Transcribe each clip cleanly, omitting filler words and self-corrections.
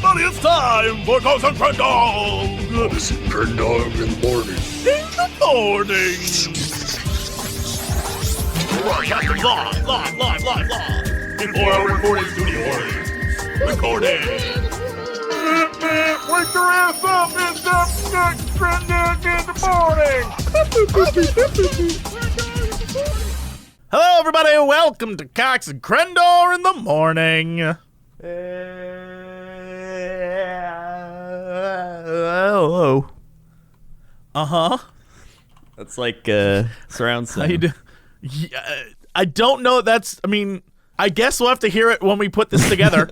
everybody, it's time for Ghost and Crendor! It's Crendor in the morning. In the morning! Broadcasting live! In 4-hour recording studio audience. Recording! Wake your ass up! It's the next Crendor in the morning! Hello, everybody, and welcome to Cox and Crendor in the morning. Hello. That's like surround sound. How you do? Yeah, I don't know. I guess we'll have to hear it when we put this together.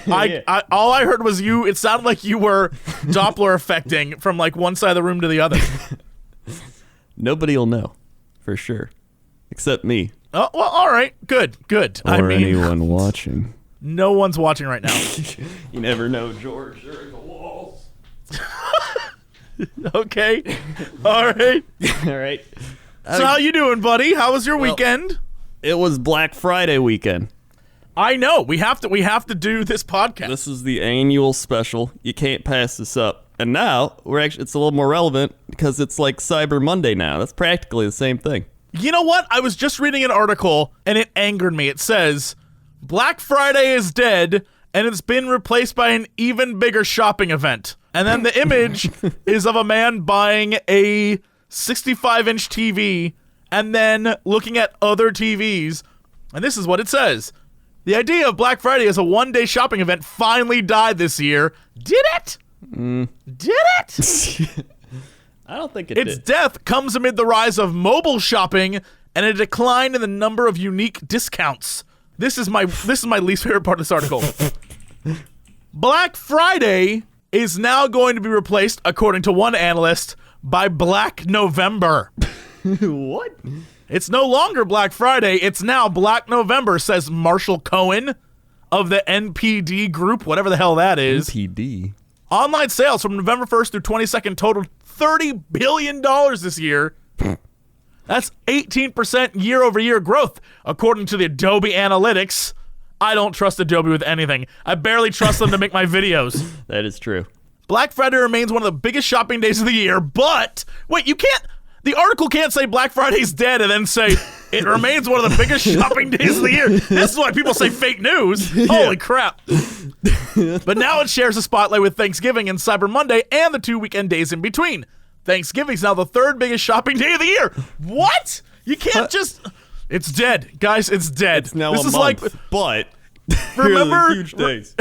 All I heard was you. It sounded like you were Doppler affecting from like one side of the room to the other. Nobody will know, for sure, except me. Oh well, all right, good. Or anyone watching. No one's watching right now. You never know, George. There are the walls. Okay, all right. All right. So how you doing, buddy? How was your weekend? It was Black Friday weekend. I know. We have to do this podcast. This is the annual special. You can't pass this up. And now it's a little more relevant because it's like Cyber Monday now. That's practically the same thing. You know what? I was just reading an article and it angered me. It says Black Friday is dead and it's been replaced by an even bigger shopping event. And then the image is of a man buying a 65-inch TV and then looking at other TVs. And this is what it says. The idea of Black Friday as a one-day shopping event finally died this year. Did it? Did it? I don't think it did. Its death comes amid the rise of mobile shopping and a decline in the number of unique discounts. This is my least favorite part of this article. Black Friday is now going to be replaced, according to one analyst, by Black November. What? It's no longer Black Friday. It's now Black November, says Marshall Cohen of the NPD group, whatever the hell that is. NPD? Online sales from November 1st through 22nd totaled $30 billion this year. That's 18% year-over-year growth, according to the Adobe Analytics. I don't trust Adobe with anything. I barely trust them to make my videos. That is true. Black Friday remains one of the biggest shopping days of the year, but wait, you can't. The article can't say Black Friday's dead and then say it remains one of the biggest shopping days of the year. This is why people say fake news. Holy crap. But now it shares the spotlight with Thanksgiving and Cyber Monday and the 2 weekend days in between. Thanksgiving's now the third biggest shopping day of the year. What? You can't just... It's dead. Guys, it's dead. It's now this a is month, like, but... Remember, huge days.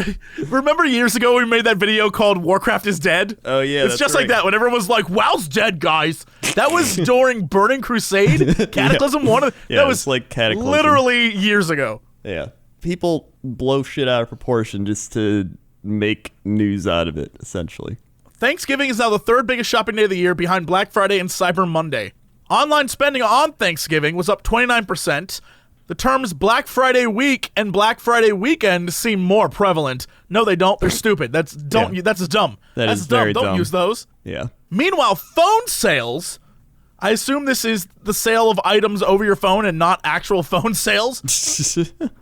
Remember years ago we made that video called Warcraft is Dead? Oh, yeah, it's just like that. When everyone was like, WoW's dead, guys. That was during Burning Crusade, Cataclysm 1. Yeah, that was like Cataclysm. Literally years ago. Yeah. People blow shit out of proportion just to make news out of it, essentially. Thanksgiving is now the third biggest shopping day of the year behind Black Friday and Cyber Monday. Online spending on Thanksgiving was up 29%. The terms Black Friday week and Black Friday weekend seem more prevalent. No, they don't. They're stupid. That's dumb. That's dumb. That's very dumb. dumb. Don't use those. Yeah. Meanwhile, phone sales, I assume this is the sale of items over your phone and not actual phone sales,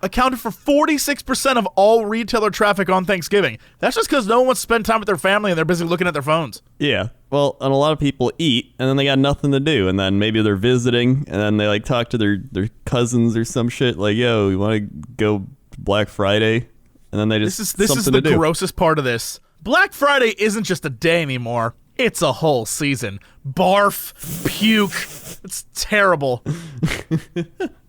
accounted for 46% of all retailer traffic on Thanksgiving. That's just because no one wants to spend time with their family and they're busy looking at their phones. Yeah. Well, and a lot of people eat, and then they got nothing to do, and then maybe they're visiting, and then they like talk to their cousins or some shit, like, yo, you want to go Black Friday? And then they just This is the grossest part of this. Black Friday isn't just a day anymore. It's a whole season. Barf, puke. It's terrible.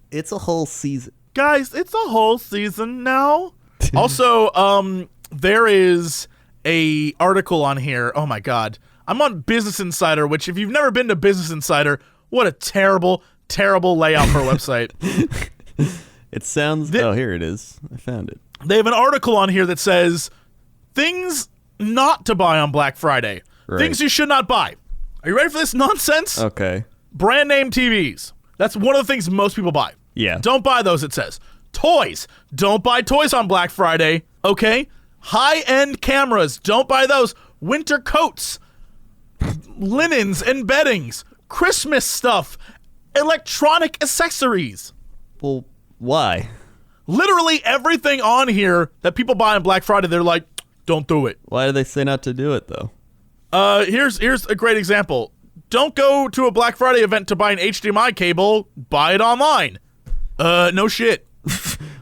It's a whole season. Guys, it's a whole season now. Also, there is a article on here. Oh my God. I'm on Business Insider, which if you've never been to Business Insider, what a terrible, terrible layout for a website. It sounds... here it is. I found it. They have an article on here that says things not to buy on Black Friday. Right. Things you should not buy. Are you ready for this nonsense? Okay. Brand name TVs. That's one of the things most people buy. Yeah. Don't buy those, it says. Toys. Don't buy toys on Black Friday. Okay? High-end cameras. Don't buy those. Winter coats. Linens and beddings. Christmas stuff. Electronic accessories. Well, why? Literally everything on here that people buy on Black Friday, they're like, Don't do it. Why do they say not to do it, though? Here's a great example. Don't go to a Black Friday event to buy an HDMI cable. Buy it online. No shit.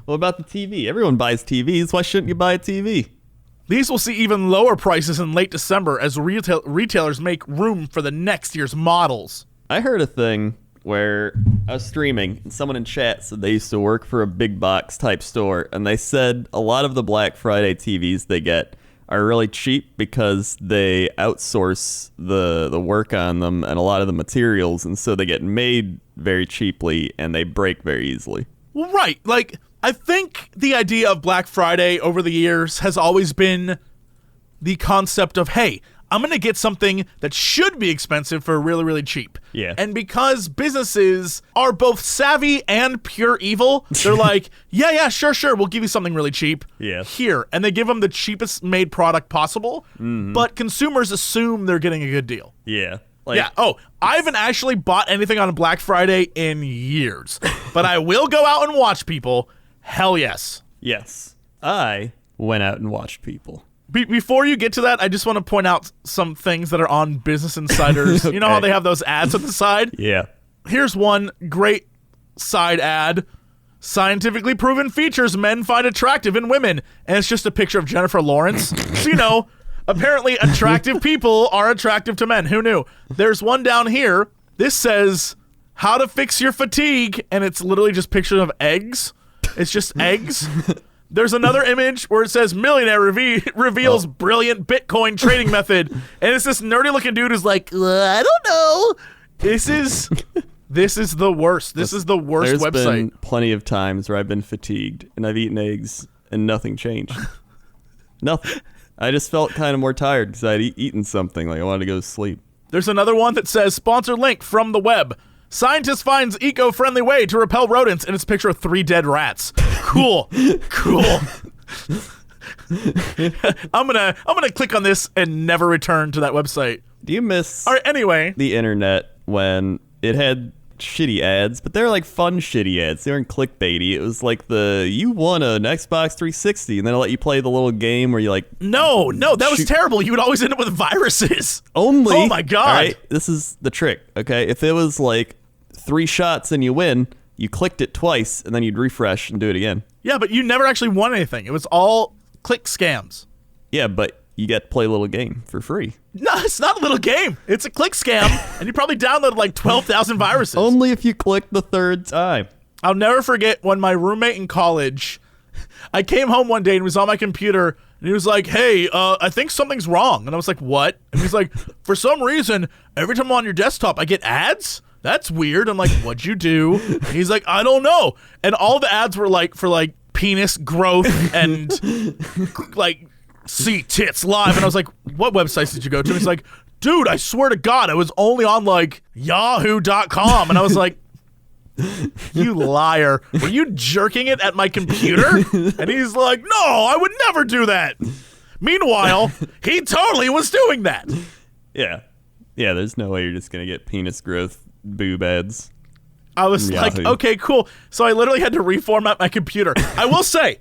What about the TV? Everyone buys TVs. Why shouldn't you buy a TV? These will see even lower prices in late December as retailers make room for the next year's models. I heard a thing where I was streaming and someone in chat said they used to work for a big box type store, and they said a lot of the Black Friday TVs they get are really cheap because they outsource the work on them and a lot of the materials, and so they get made very cheaply and they break very easily. Well, right. Like, I think the idea of Black Friday over the years has always been the concept of, hey, I'm going to get something that should be expensive for really, really cheap. Yeah. And because businesses are both savvy and pure evil, they're like, yeah, sure, we'll give you something really cheap. Yeah. Here. And they give them the cheapest made product possible, but consumers assume they're getting a good deal. Yeah. I haven't actually bought anything on Black Friday in years, but I will go out and watch people. Hell yes. Yes. I went out and watched people. Before you get to that, I just want to point out some things that are on Business Insiders. Okay. You know how they have those ads on the side? Yeah. Here's one great side ad. Scientifically proven features men find attractive in women. And it's just a picture of Jennifer Lawrence. So, apparently attractive people are attractive to men. Who knew? There's one down here. This says, how to fix your fatigue. And it's literally just pictures of eggs. It's just eggs. There's another image where it says millionaire reveals brilliant Bitcoin trading method. And it's this nerdy looking dude who's like, I don't know. This is the worst. This is the worst There's website. been plenty of times where I've been fatigued and I've eaten eggs and nothing changed. Nothing. I just felt kind of more tired because I'd eaten something. Like I wanted to go to sleep. There's another one that says sponsored link from the web. Scientist finds eco-friendly way to repel rodents, and it's a picture of 3 dead rats. Cool. I'm gonna click on this and never return to that website. Do you miss All right, anyway. the internet when it had shitty ads, but they're like fun shitty ads. They weren't clickbaity. It was like you won an Xbox 360, and then they'll let you play the little game where you like... No, that was terrible. You would always end up with viruses. Only... Oh my God. All right, this is the trick, okay? If it was like 3 shots and you win, you clicked it twice, and then you'd refresh and do it again. Yeah, but you never actually won anything. It was all click scams. Yeah, but you get to play a little game for free. No, it's not a little game. It's a click scam, and you probably downloaded like 12,000 viruses. Only if you click the 3rd time. I'll never forget when my roommate in college, I came home one day and he was on my computer, and he was like, hey, I think something's wrong. And I was like, what? And he's like, for some reason, every time I'm on your desktop, I get ads? That's weird. I'm like, what'd you do? And he's like, I don't know. And all the ads were like for like penis growth and like see tits live. And I was like, what websites did you go to? And he's like, dude, I swear to God, I was only on like yahoo.com. And I was like, you liar. Were you jerking it at my computer? And he's like, no, I would never do that. Meanwhile, he totally was doing that. Yeah. Yeah, there's no way you're just going to get penis growth boob ads. I was like, okay, cool. So I literally had to reformat my computer. I will say,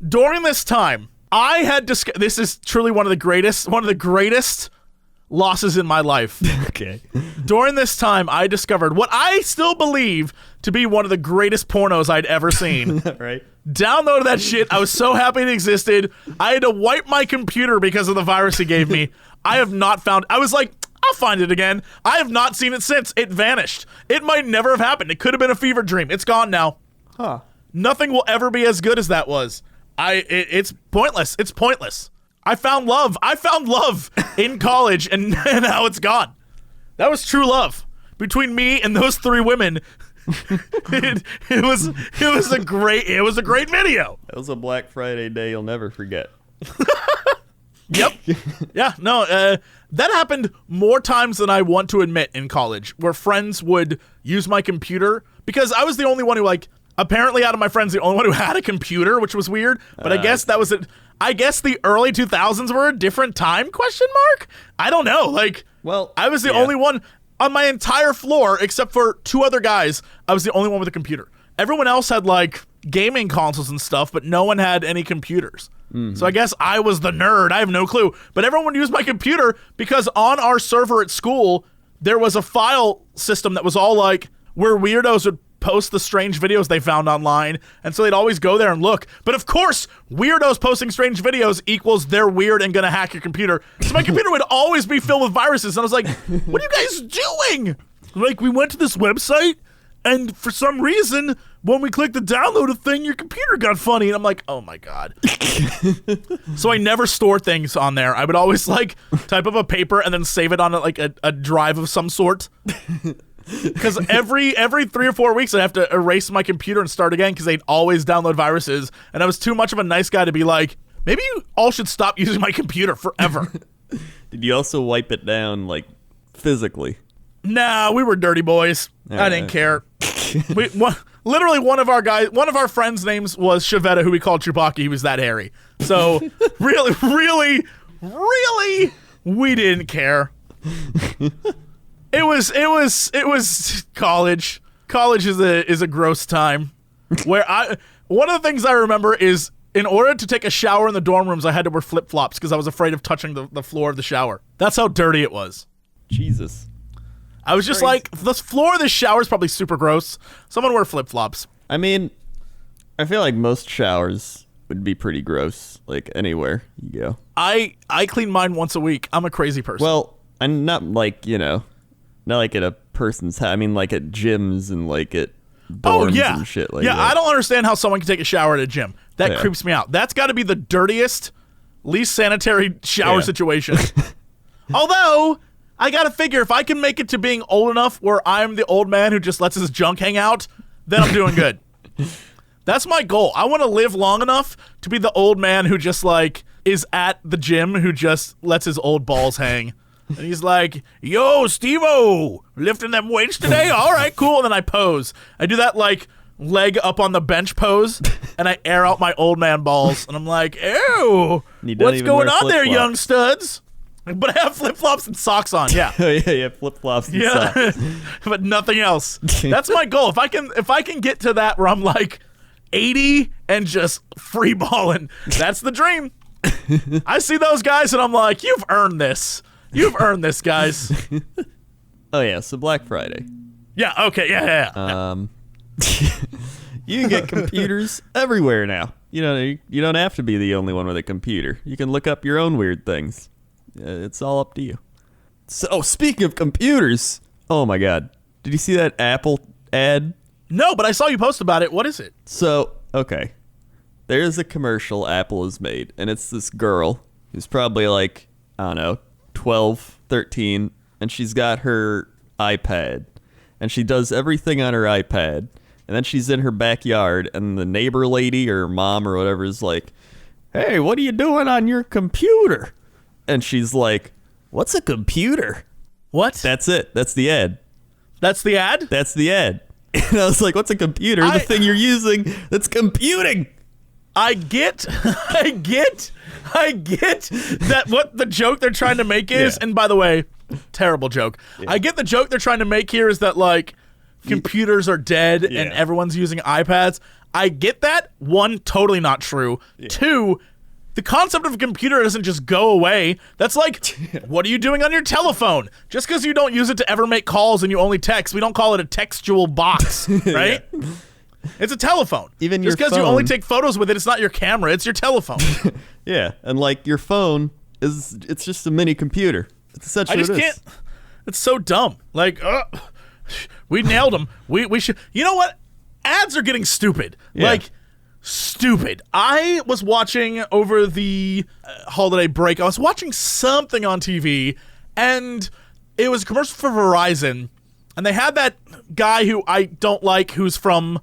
during this time, I had this is truly one of the greatest losses in my life. Okay. During this time, I discovered what I still believe to be one of the greatest pornos I'd ever seen. Right. Downloaded that shit. I was so happy it existed. I had to wipe my computer because of the virus he gave me. I have not found. I was like, I'll find it again. I have not seen it since. It vanished. It might never have happened. It could have been a fever dream. It's gone now. Huh. Nothing will ever be as good as that was. It's pointless. It's pointless. I found love. In college, and now it's gone. That was true love between me and those 3 women. It was a great video. That was a Black Friday day you'll never forget. Yep. Yeah, no, that happened more times than I want to admit in college, where friends would use my computer, because I was the only one who, like, apparently out of my friends, the only one who had a computer, which was weird, but I guess that was it. I guess the early 2000s were a different time, ? I don't know, like, well, I was the only one on my entire floor, except for 2 other guys, I was the only one with a computer. Everyone else had, like, gaming consoles and stuff, but no one had any computers. So I guess I was the nerd. I have no clue. But everyone would use my computer because on our server at school, there was a file system that was all like where weirdos would post the strange videos they found online. And so they'd always go there and look. But of course, weirdos posting strange videos equals they're weird and gonna hack your computer. So my computer would always be filled with viruses. And I was like, what are you guys doing? Like, we went to this website and for some reason, when we clicked the download a thing, your computer got funny. And I'm like, oh my God. So I never store things on there. I would always like type up a paper and then save it on like a drive of some sort. Because every 3 or 4 weeks, I'd have to erase my computer and start again because they'd always download viruses. And I was too much of a nice guy to be like, maybe you all should stop using my computer forever. Did you also wipe it down, like, physically? Nah, we were dirty boys. I didn't care. Literally, one of our friends' names was Shavetta, who we called Chewbacca. He was that hairy. So really, we didn't care. It was college. College is a gross time. One of the things I remember is in order to take a shower in the dorm rooms, I had to wear flip-flops because I was afraid of touching the floor of the shower. That's how dirty it was. Jesus. I was just like, the floor of this shower is probably super gross. Someone wear flip-flops. I mean, I feel like most showers would be pretty gross, like anywhere you go. I clean mine once a week. I'm a crazy person. Well, I'm not like, not like at a person's house. I mean, like at gyms and like at dorms and shit like that. Yeah, I don't understand how someone can take a shower at a gym. That creeps me out. That's got to be the dirtiest, least sanitary shower situation. Although, I got to figure if I can make it to being old enough where I'm the old man who just lets his junk hang out, then I'm doing good. That's my goal. I want to live long enough to be the old man who just like is at the gym who just lets his old balls hang. And he's like, yo, Steve-O, lifting them weights today? All right, cool. And then I pose. I do that like leg up on the bench pose, and I air out my old man balls. And I'm like, ew, what's going on there, young studs? But I have flip-flops and socks on, yeah. yeah, flip-flops and socks. But nothing else. That's my goal. If I can get to that where I'm like 80 and just free balling, that's the dream. I see those guys and I'm like, you've earned this. You've earned this, guys. Oh yeah, so Black Friday. Yeah, okay, yeah. You can get computers everywhere now. You don't have to be the only one with a computer. You can look up your own weird things. It's all up to you. So, speaking of computers, oh my God, did you see that Apple ad? No, but I saw you post about it. What is it? So, okay, there's a commercial Apple has made, and it's this girl who's probably like, I don't know, 12, 13, and she's got her iPad, and she does everything on her iPad, and then she's in her backyard, and the neighbor lady or mom or whatever is like, hey, what are you doing on your computer? And she's like, what's a computer? What? That's it. That's the ad. That's the ad? That's the ad. And I was like, what's a computer? The thing you're using that's computing. I get that what the joke they're trying to make is, and by the way, terrible joke. Yeah. I get the joke they're trying to make here is that like computers are dead and everyone's using iPads. I get that. One, totally not true. Yeah. Two, the concept of a computer doesn't just go away. That's like, what are you doing on your telephone? Just because you don't use it to ever make calls and you only text, we don't call it a textual box, right? Yeah. It's a telephone. Even just because you only take photos with it, it's not your camera, it's your telephone. Yeah, and like your phone it's just a mini computer. It's essentially I just can't. It's so dumb. Like, we nailed them. We should. You know what? Ads are getting stupid. Yeah. Like, stupid. I was watching over the holiday break. I was watching something on TV, and it was a commercial for Verizon, and they had that guy who I don't like, who's from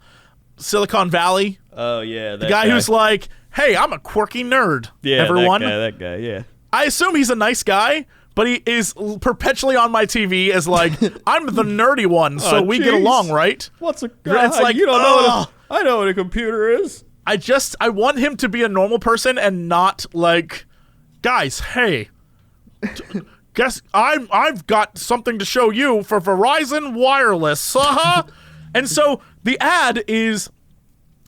Silicon Valley. Oh yeah, the guy who's like, "Hey, I'm a quirky nerd." Yeah, everyone. That guy. Yeah. I assume he's a nice guy, but he is perpetually on my TV as like, I'm the nerdy one, so we get along, right? What's a guy? It's like, you don't know. I know what a computer is. I want him to be a normal person and not like, guys, hey, guess I've got something to show you for Verizon Wireless. And so the ad is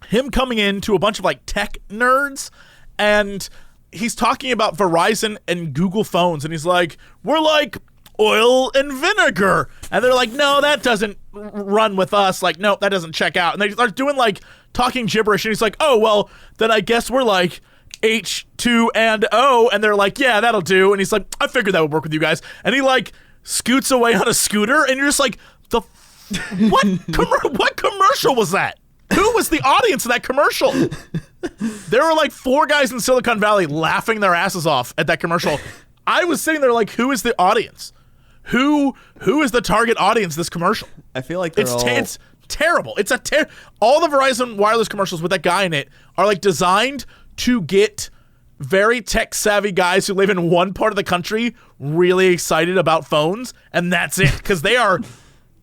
him coming in to a bunch of like tech nerds and he's talking about Verizon and Google phones, and he's like, we're like oil and vinegar. And they're like, no, that doesn't run with us. Like, no, that doesn't check out. And they start doing like talking gibberish, and he's like, oh, well, then I guess we're like H2 and O. And they're like, yeah, that'll do. And he's like, I figured that would work with you guys. And he like scoots away on a scooter, and you're just like, what commercial was that? Who was the audience of that commercial? There were like 4 guys in Silicon Valley laughing their asses off at that commercial. I was sitting there like, who is the audience? Who is the target audience of this commercial? I feel like it's terrible. It's all the Verizon wireless commercials with that guy in it are like designed to get very tech savvy guys who live in one part of the country really excited about phones, and that's it, because they are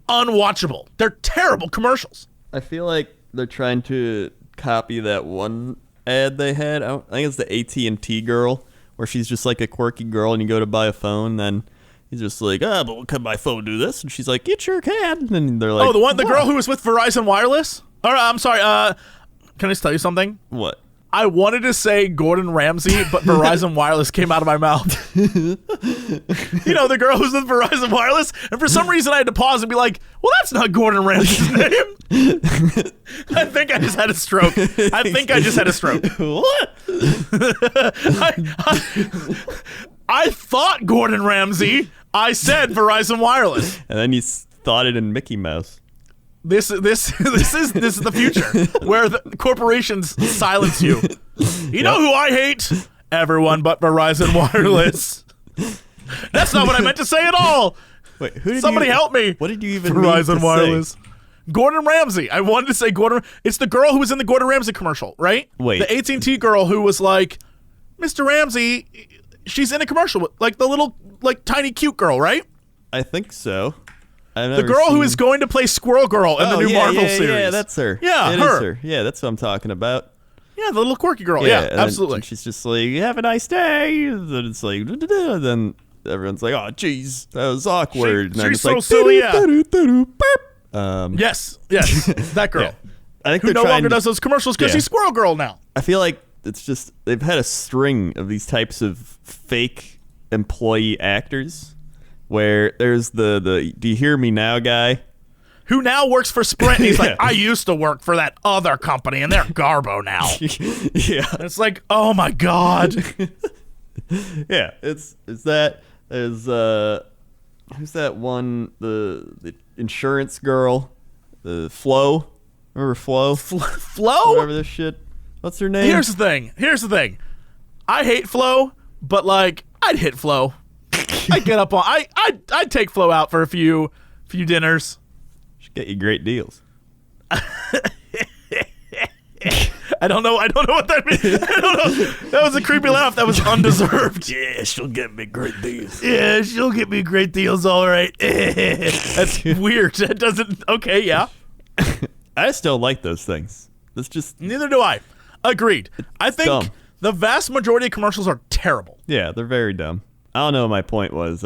unwatchable. They're terrible commercials. I feel like they're trying to copy that one ad they had. I think it's the AT&T girl, where she's just like a quirky girl, and you go to buy a phone, then he's just like, but can my phone do this? And she's like, it sure can. And they're like, the girl who was with Verizon Wireless? I'm sorry, can I just tell you something? What? I wanted to say Gordon Ramsay, but Verizon Wireless came out of my mouth. The girl who's with Verizon Wireless, and for some reason I had to pause and be like, well, that's not Gordon Ramsay's name. I think I just had a stroke. What? I thought Gordon Ramsay. I said Verizon Wireless. And then you thought it in Mickey Mouse. This is the future where the corporations silence you. You know who I hate? Everyone but Verizon Wireless. That's not what I meant to say at all. Wait, somebody help me? What did you even Verizon mean to Wireless? Say? Gordon Ramsay. I wanted to say Gordon. It's the girl who was in the Gordon Ramsay commercial, right? Wait. The AT&T girl who was like, Mr. Ramsay, she's in a commercial, like the little, like tiny cute girl, right? I think so. The girl who is going to play Squirrel Girl in the new Marvel series. Yeah, that's her. Yeah, it her. Is her. Yeah, that's what I'm talking about. Yeah, the little quirky girl. Yeah, absolutely. And she's just like, have a nice day. And it's like, then everyone's like, oh, jeez, that was awkward. And then she's it's so like, silly, yeah. Yes, that girl. Yeah. I think who no longer does those commercials because she's Squirrel Girl now. I feel like it's just, they've had a string of these types of fake employee actors where there's the do you hear me now guy who now works for Sprint. And he's like, I used to work for that other company and they're Garbo now. Yeah. And it's like, oh my God. Yeah, it's that. There's who's that one, the insurance girl, the Flo. Remember Flo? Flo? Whatever this shit. What's her name? Here's the thing. I hate Flo, but like I'd hit Flo. I'd get up on. I'd take Flo out for a few dinners. Should get you great deals. I don't know what that means. I don't know. That was a creepy laugh. That was undeserved. Yeah, she'll get me great deals. Yeah, she'll get me great deals. All right. That's weird. That doesn't. Okay, yeah. I just don't like those things. That's just. Neither do I. Agreed. I think dumb. The vast majority of commercials are terrible. Yeah, they're very dumb. I don't know what my point was.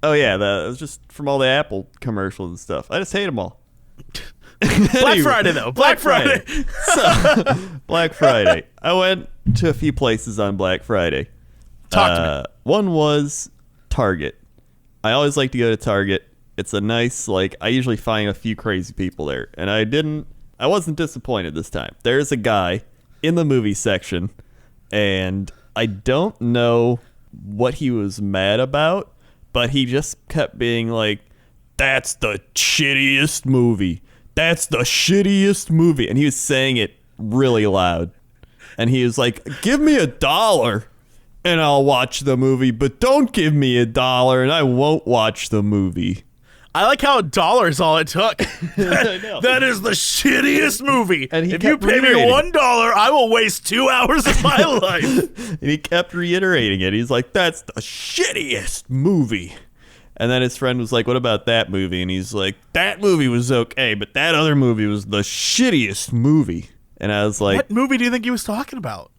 Oh yeah, that was just from all the Apple commercials and stuff. I just hate them all. Black Friday though. Black Friday. So, Black Friday. I went to a few places on Black Friday. Talk to me. One was Target. I always like to go to Target. It's a nice, like, I usually find a few crazy people there, and I wasn't disappointed this time. There's a guy in the movie section, and I don't know what he was mad about, but he just kept being like, that's the shittiest movie. That's the shittiest movie. And he was saying it really loud. And he was like, give me $1 and I'll watch the movie, but don't give me $1 and I won't watch the movie. I like how $1 is all it took. I know. That is the shittiest movie. And he if you kept pay me reiterating. $1, I will waste 2 hours of my life. And he kept reiterating it. He's like, that's the shittiest movie. And then his friend was like, what about that movie? And he's like, that movie was okay, but that other movie was the shittiest movie. And I was like, what movie do you think he was talking about?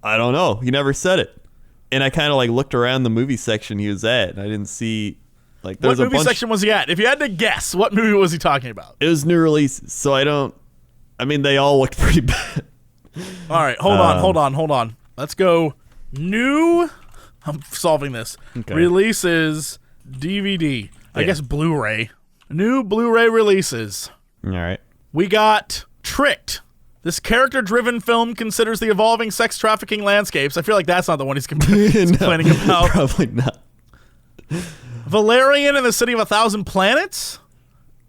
I don't know. He never said it. And I kind of like looked around the movie section he was at, and I didn't see, like, there what was a movie bunch. section was he at? If you had to guess, what movie was he talking about? It was new releases, so I mean, they all looked pretty bad. All right, hold on. Let's go. New. I'm solving this. Okay. Releases DVD. I Yeah. guess Blu-ray. New Blu-ray releases. All right. We got Tricked. This character-driven film considers the evolving sex trafficking landscapes. I feel like that's not the one he's complaining about. Probably not. Valerian and the City of a Thousand Planets.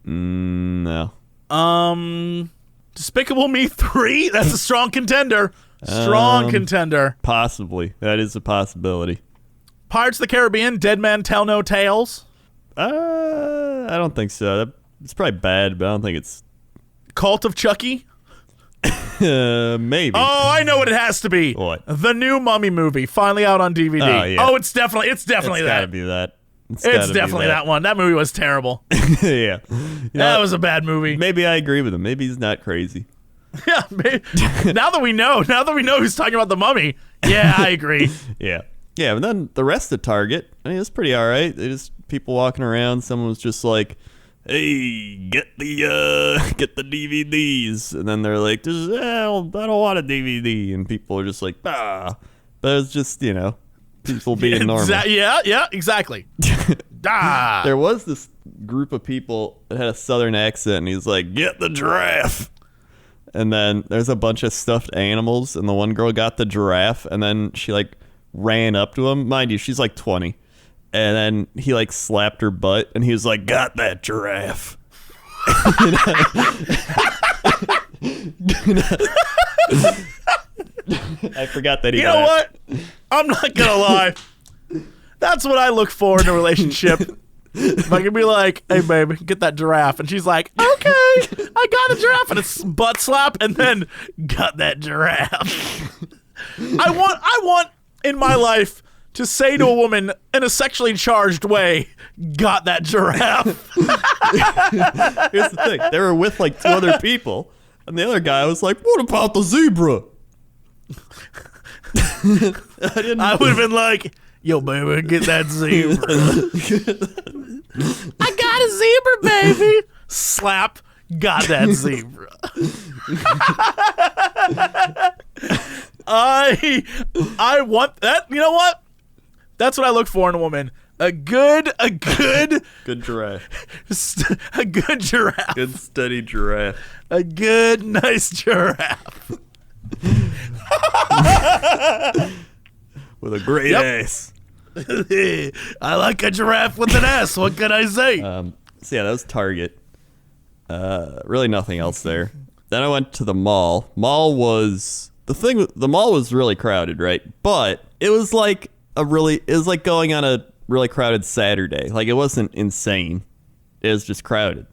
No. Despicable Me 3. That's a strong contender. Strong contender. Possibly. That is a possibility. Pirates of the Caribbean. Dead Man Tell No Tales. I don't think so. It's probably bad, but I don't think it's... Cult of Chucky. Maybe. Oh, I know what it has to be. What? The new Mummy movie, finally out on DVD. Oh, yeah. Oh, it's definitely It's that. gotta be that. It's gotta be definitely that one. That movie was terrible. Yeah. That was a bad movie. Maybe I agree with him. Maybe he's not crazy. Yeah. Now that we know who's talking about the Mummy, yeah, I agree. Yeah. Yeah, but then the rest of Target, I mean, it's pretty all right. They just people walking around. Someone was just like, "Hey, get the DVDs," and then they're like, I don't want a DVD, and people are just like, "Ah," but it's just people being normal. Yeah, exactly. Ah. There was this group of people that had a southern accent, and he's like, "Get the giraffe." And then there's a bunch of stuffed animals, and the one girl got the giraffe, and then she ran up to him. Mind you, she's 20. And then he slapped her butt, and he was like, "Got that giraffe." I forgot that he. You know what? I'm not gonna lie. That's what I look for in a relationship. If I can be like, "Hey, baby, get that giraffe," and she's like, "Okay, I got a giraffe," and it's butt slap, and then got that giraffe. I want in my life to say to a woman in a sexually charged way, "Got that giraffe." Here's the thing: they were with 2 other people, and the other guy was like, "What about the zebra?" I would have been like, "Yo, baby, get that zebra." I got a zebra, baby. Slap. Got that zebra. I want that. You know what? That's what I look for in a woman. A good giraffe. A good giraffe. Good steady giraffe. A good nice giraffe. With a great ass. I like a giraffe with an ass. What can I say? So yeah, that was Target. Really nothing else there. Then I went to the mall. The mall was really crowded, right? But it was like going on a really crowded Saturday. It wasn't insane. It was just crowded.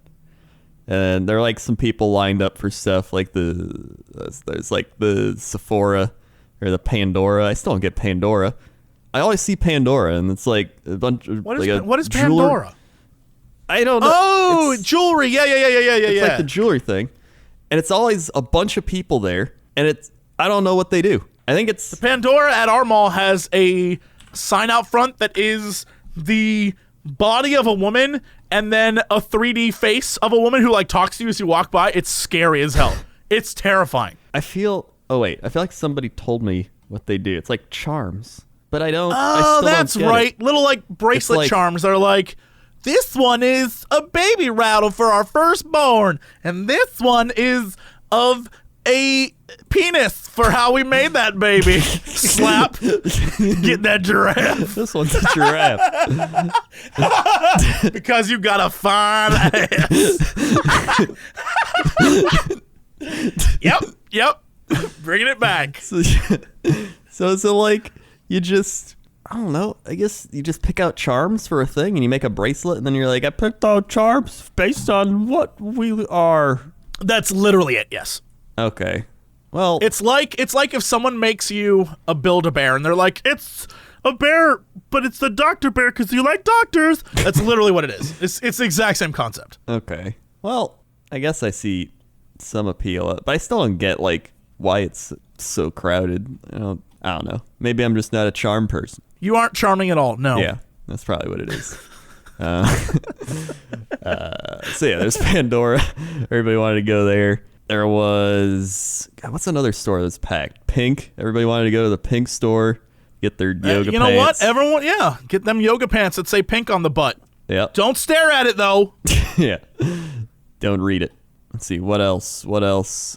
And there were some people lined up for stuff there's the Sephora or the Pandora. I still don't get Pandora. I always see Pandora, and it's a bunch of what is Pandora? I don't know. Oh, jewelry. Yeah. It's like the jewelry thing, and it's always a bunch of people there, and I don't know what they do. I think it's the Pandora at our mall has a sign out front that is the body of a woman and then a 3D face of a woman who talks to you as you walk by. It's scary as hell. It's terrifying. I feel like somebody told me what they do. It's like charms, but I don't. Oh, that's right. Little bracelet charms. They're like, this one is a baby rattle for our firstborn, and this one is of a penis for how we made that baby. Slap. Get that giraffe. This one's a giraffe. Because you got a fine ass. Yep. Bringing it back. So you just, I don't know, I guess you just pick out charms for a thing and you make a bracelet and then you're like, I picked out charms based on what we are. That's literally it, yes. Okay. Well, it's like if someone makes you a Build-A-Bear and they're like, it's a bear, but it's the Dr. Bear because you like doctors. That's literally what it is. It's the exact same concept. Okay. Well, I guess I see some appeal, but I still don't get why it's so crowded. I don't know. Maybe I'm just not a charm person. You aren't charming at all. No. Yeah, that's probably what it is. So yeah, there's Pandora. Everybody wanted to go there. There was, God, what's another store that's packed? Pink. Everybody wanted to go to the Pink store, get their yoga pants. You know what? Everyone, get them yoga pants that say pink on the butt. Yep. Don't stare at it, though. Yeah. Don't read it. Let's see. What else?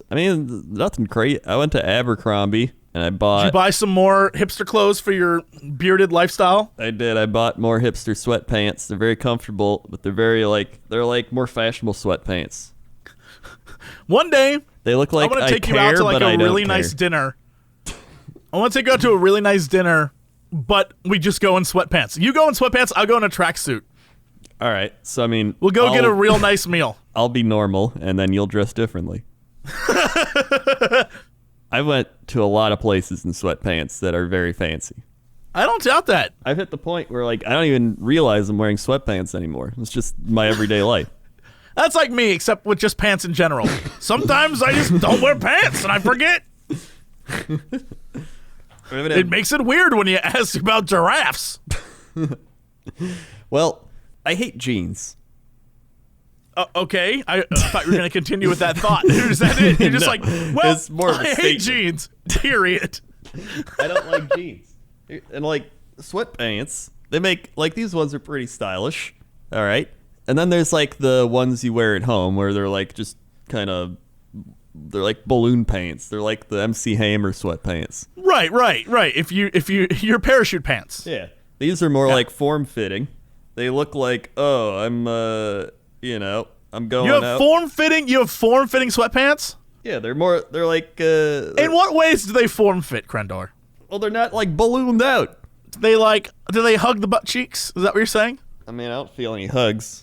I mean, nothing great. I went to Abercrombie and I bought... Did you buy some more hipster clothes for your bearded lifestyle? I did. I bought more hipster sweatpants. They're very comfortable, but they're they're like more fashionable sweatpants. One day, they look like I want to take care, you out to like a really nice dinner. I want to take you out to a really nice dinner, but we just go in sweatpants. You go in sweatpants, I'll go in a tracksuit. All right. So, I mean... We'll go get a real nice meal. I'll be normal, and then you'll dress differently. I went to a lot of places in sweatpants that are very fancy. I don't doubt that. I've hit the point where, like, I don't even realize I'm wearing sweatpants anymore. It's just my everyday life. That's like me, except with just pants in general. Sometimes I just don't wear pants, and I forget. It makes it weird when you ask about giraffes. Well, I hate jeans. Okay, I thought you were going to continue with that thought. Is that it? You're just like, well, it's more of a I hate statement. jeans, period. I don't like jeans. And, like, sweatpants, they make, like, these ones are pretty stylish, all right? And then there's, like, the ones you wear at home where they're, like, just kind of, they're like balloon pants. They're like the MC Hammer sweatpants. Right. If you're parachute pants. Yeah. These are more like form-fitting. They look like, oh, I'm going You have out. form-fitting sweatpants? Yeah, they're like... In what ways do they form-fit, Crendor? well, they're not, like, ballooned out. Do they hug the butt cheeks? Is that what you're saying? I mean, I don't feel any hugs.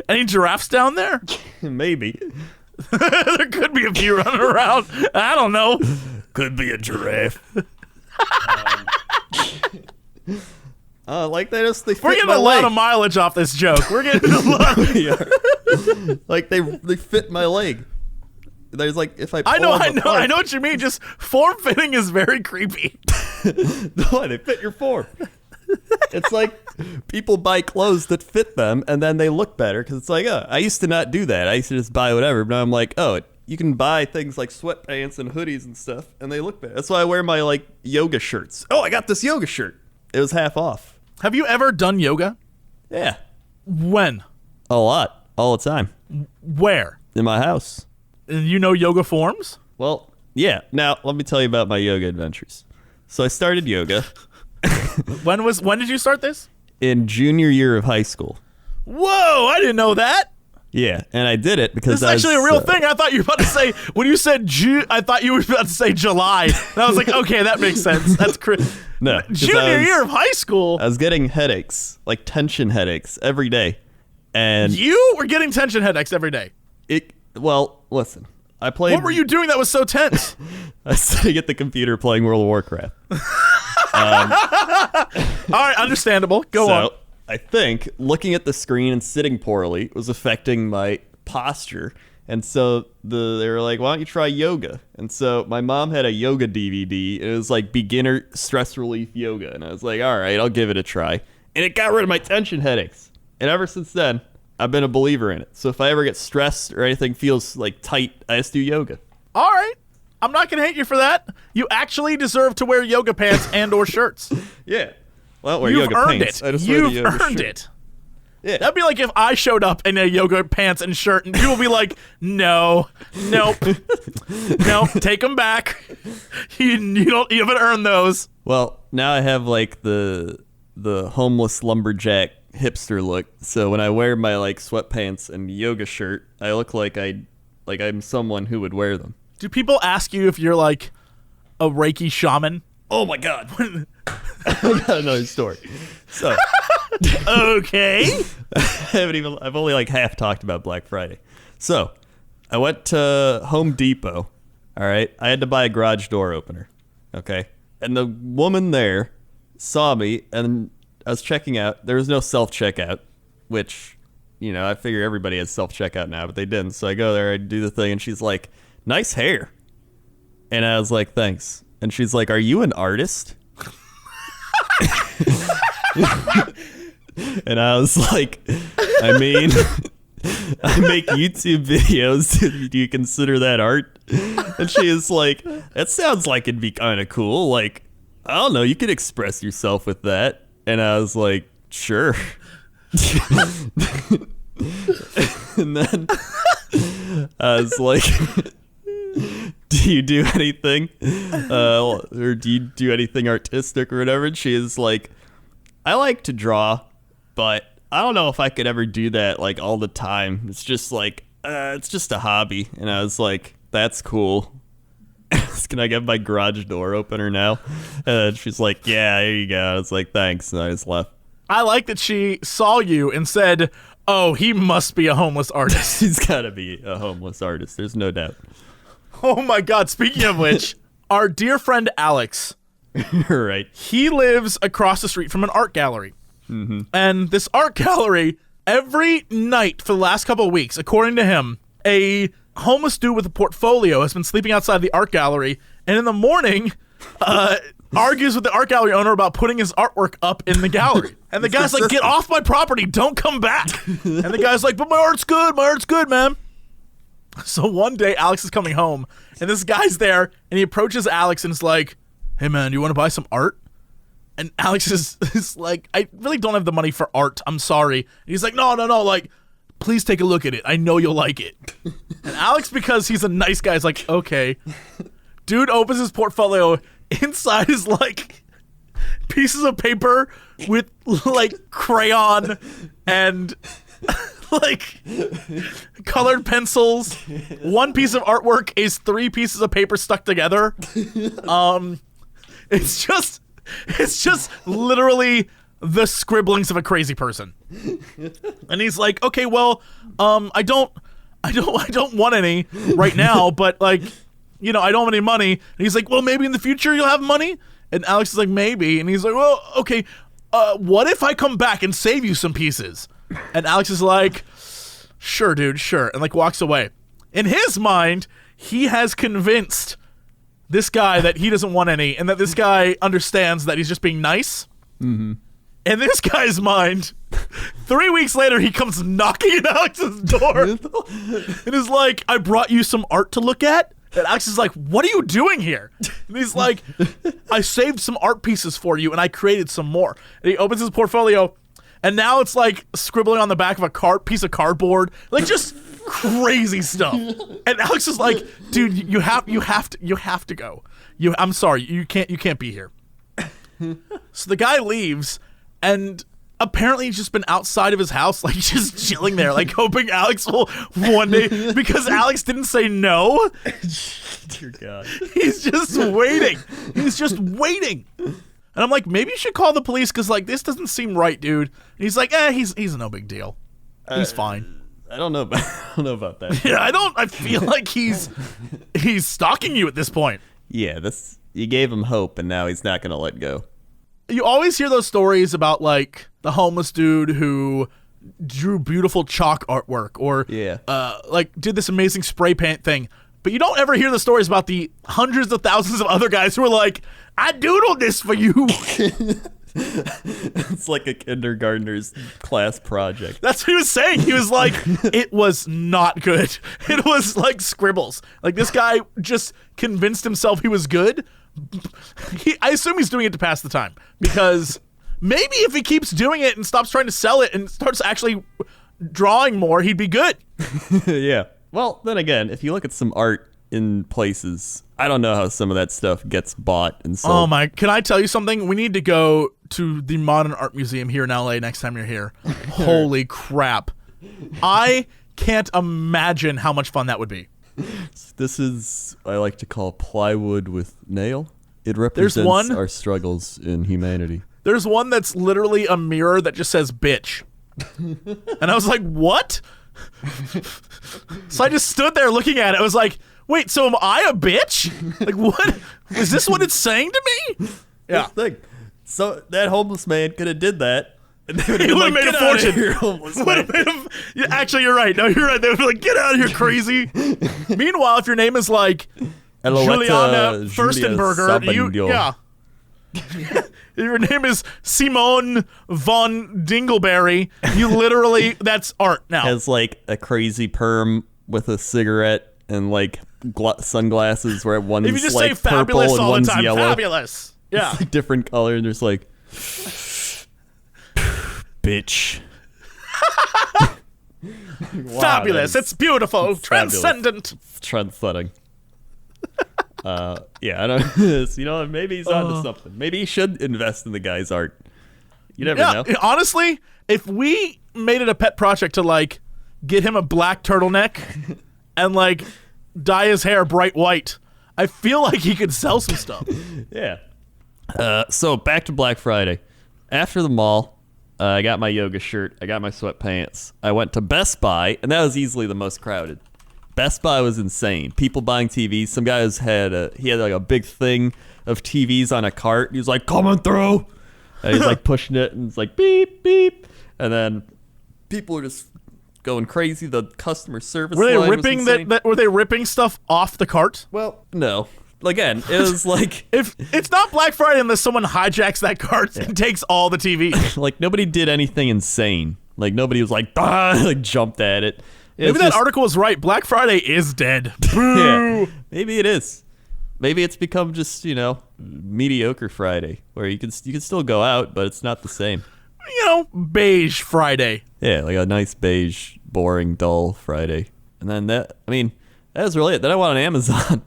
Any giraffes down there? Maybe. There could be a few running around. I don't know. Could be a giraffe. Like they fit We're getting my a leg. lot of mileage off this joke. We're getting a lot. Like they fit my leg. There's like if I I know apart, what you mean. Just form fitting is very creepy. Why they fit your form? It's like people buy clothes that fit them, and then they look better because it's like, oh, I used to not do that. I used to just buy whatever, but now I'm like, oh, you can buy things like sweatpants and hoodies and stuff, and they look better. That's why I wear my like yoga shirts. Oh, I got this yoga shirt. It was half off. Have you ever done yoga? Yeah, When? a lot, all the time, Where? in my house. And you know yoga forms? Well, yeah. Now let me tell you about my yoga adventures. So I started yoga When did you start this? in junior year of high school. Whoa, I didn't know that. Yeah, and I did it because This is actually a real thing. I thought you were about to say, when you said June, I thought you were about to say July. And I was like, okay, that makes sense. That's No, 'cause junior year of high school. I was getting headaches, like tension headaches, every day, and You were getting tension headaches every day. Well, listen, I played. What were you doing that was so tense? I was sitting at the computer playing World of Warcraft. All right, understandable. Go on. So I think looking at the screen and sitting poorly was affecting my posture. And so they were like, why don't you try yoga? And so my mom had a yoga DVD. It was like beginner stress relief yoga. And I was like, all right, I'll give it a try. And it got rid of my tension headaches. And ever since then, I've been a believer in it. So if I ever get stressed or anything feels like tight, I just do yoga. All right. I'm not going to hate you for that. You actually deserve to wear yoga pants and or shirts. Yeah. Well, I don't wear You've yoga earned pants. it. I just wear the You've yoga earned shirt. it. Yeah. That'd be like if I showed up in a yoga pants and shirt and people would be like, nope, take them back. You haven't earned those. Well, now I have like the homeless lumberjack hipster look. So when I wear my like sweatpants and yoga shirt, I look like I'm someone who would wear them. Do people ask you if you're like a Reiki shaman? Oh my god. I got another story. So Okay. I've only like half talked about Black Friday. So I went to Home Depot. All right. I had to buy a garage door opener. Okay. And the woman there saw me and I was checking out. There was no self-checkout, which, I figure everybody has self-checkout now, but they didn't. So I go there, I do the thing, and she's like, nice hair. And I was like, thanks. And she's like, are you an artist? And I was like, I mean, I make YouTube videos. Do you consider that art? And she is like, that sounds like it'd be kind of cool. Like, I don't know, you could express yourself with that. And I was like, sure. And then I was like, do you do anything? Or do you do anything artistic or whatever? And she is like, I like to draw, but I don't know if I could ever do that like all the time. It's just like, it's just a hobby. And I was like, that's cool. Can I get my garage door opener now? And she's like, yeah, here you go. I was like, thanks. And I just left. I like that she saw you and said, oh, he must be a homeless artist. He's got to be a homeless artist. There's no doubt. Oh my God. Speaking of which, our dear friend Alex, Right. he lives across the street from an art gallery. Mm-hmm. And this art gallery, every night for the last couple of weeks, according to him, a homeless dude with a portfolio has been sleeping outside the art gallery, and in the morning argues with the art gallery owner about putting his artwork up in the gallery. And the guy's like, get off my property, don't come back. And the guy's like, but my art's good, man. So one day Alex is coming home, and this guy's there, and he approaches Alex and is like, hey man, do you want to buy some art? And Alex is like, I really don't have the money for art, I'm sorry. And he's like, no, like, please take a look at it. I know you'll like it. And Alex, because he's a nice guy, is like, okay. Dude opens his portfolio. Inside is like pieces of paper with like crayon and like colored pencils. One piece of artwork is 3 pieces of paper stuck together. It's just literally the scribblings of a crazy person. And he's like, okay, well, I don't want any right now, but like, you know, I don't have any money. And he's like, well, maybe in the future you'll have money. And Alex is like, maybe. And he's like, well, okay, what if I come back and save you some pieces? And Alex is like, sure, dude, sure. And like walks away. In his mind, he has convinced this guy that he doesn't want any, and that this guy understands that he's just being nice. Mm-hmm. In this guy's mind, 3 weeks later, he comes knocking at Alex's door and is like, I brought you some art to look at. And Alex is like, what are you doing here? And he's like, I saved some art pieces for you, and I created some more. And he opens his portfolio, and now it's like scribbling on the back of a piece of cardboard, like just crazy stuff. And Alex is like, dude, you have to go. I'm sorry, you can't be here. So the guy leaves, and apparently he's just been outside of his house, like just chilling there, like hoping Alex will one day, because Alex didn't say no. Dear God. He's just waiting. And I'm like, maybe you should call the police, because like this doesn't seem right, dude. And he's like, he's no big deal. He's fine. I don't know about that. Yeah, I feel like he's stalking you at this point. Yeah, you gave him hope, and now he's not gonna let go. You always hear those stories about like the homeless dude who drew beautiful chalk artwork, or like did this amazing spray paint thing. But you don't ever hear the stories about the hundreds of thousands of other guys who are like, I doodled this for you. It's like a kindergartner's class project. That's what he was saying. He was like, it was not good. It was like scribbles. Like this guy just convinced himself he was good. I assume he's doing it to pass the time, because maybe if he keeps doing it and stops trying to sell it and starts actually drawing more, he'd be good. Yeah. Well, then again, if you look at some art in places, I don't know how some of that stuff gets bought and sold. Oh my, can I tell you something? We need to go to the Modern Art Museum here in LA next time you're here. Holy crap. I can't imagine how much fun that would be. This is, I like to call plywood with nail. It represents our struggles in humanity. There's one that's literally a mirror that just says bitch. And I was like, what? So I just stood there looking at it. I was like, wait, so am I a bitch? Like, what? Is this what it's saying to me? Yeah. Thing. So that homeless man could have did that. And they would have like, made a fortune. Here, homeless man. Actually, you're right. No, you're right. They would be like, get out of here, crazy. Meanwhile, if your name is like Juliana Furstenberger, If your name is Simone von Dingleberry, you literally, that's art now. Has like a crazy perm with a cigarette and like sunglasses where one's If you just like say fabulous purple and all the one's time, yellow. fabulous. Yeah. It's like different color and there's like, bitch. Wow, Fabulous. that is It's beautiful. fabulous. Transcendent. Trendsetting. Yeah, I don't. You know, maybe he's onto something. Maybe he should invest in the guy's art. You never know. Honestly, if we made it a pet project to like get him a black turtleneck and like dye his hair bright white, I feel like he could sell some stuff. Yeah. So back to Black Friday. After the mall, I got my yoga shirt. I got my sweatpants. I went to Best Buy, and that was easily the most crowded. Best Buy was insane. People buying TVs. Some guys had like a big thing of TVs on a cart. He was like, coming through. And he's like pushing it, and it's like beep, beep. And then people were just going crazy. The customer service Were they line was ripping insane. were they ripping stuff off the cart? Well, no. Again, it was like If it's not Black Friday unless someone hijacks that cart and takes all the TVs. like nobody did anything insane. Like nobody was like like jumped at it. Maybe that article was right. Black Friday is dead. Yeah, maybe it is. Maybe it's become just mediocre Friday where you can still go out, but it's not the same. Beige Friday. Yeah, like a nice beige, boring, dull Friday. And then that was really it. Then I went on Amazon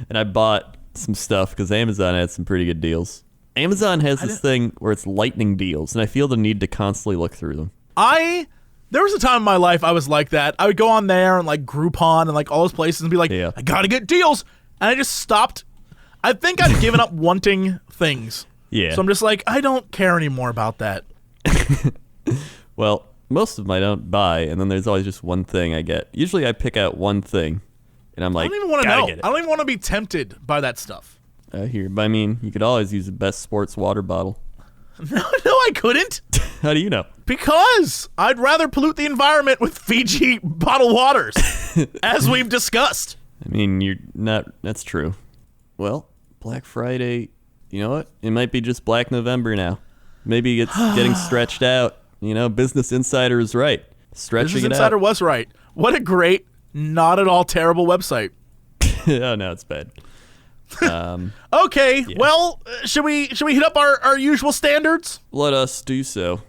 and I bought some stuff because Amazon had some pretty good deals. Amazon has this thing where it's lightning deals, and I feel the need to constantly look through them. There was a time in my life I was like that. I would go on there and like Groupon and like all those places and be like, Yeah. I gotta get deals. And I just stopped. I think I've given up wanting things. Yeah. So I'm just like, I don't care anymore about that. Well, most of them I don't buy, and then there's always just one thing I get. Usually I pick out one thing, and I'm I like, don't even want to gotta know. get it. I don't even want to be tempted by that stuff. But I mean, you could always use the best sports water bottle. No, I couldn't. How do you know? Because I'd rather pollute the environment with Fiji bottled waters, as we've discussed. I mean, you're not. That's true. Well, Black Friday, you know what? It might be just Black November now. Maybe it's getting stretched out. Business Insider is right. Stretching Business it Insider out. was right. What a great, not at all terrible website. Oh, no, it's bad. Okay, well, should we hit up our usual standards? Let us do so.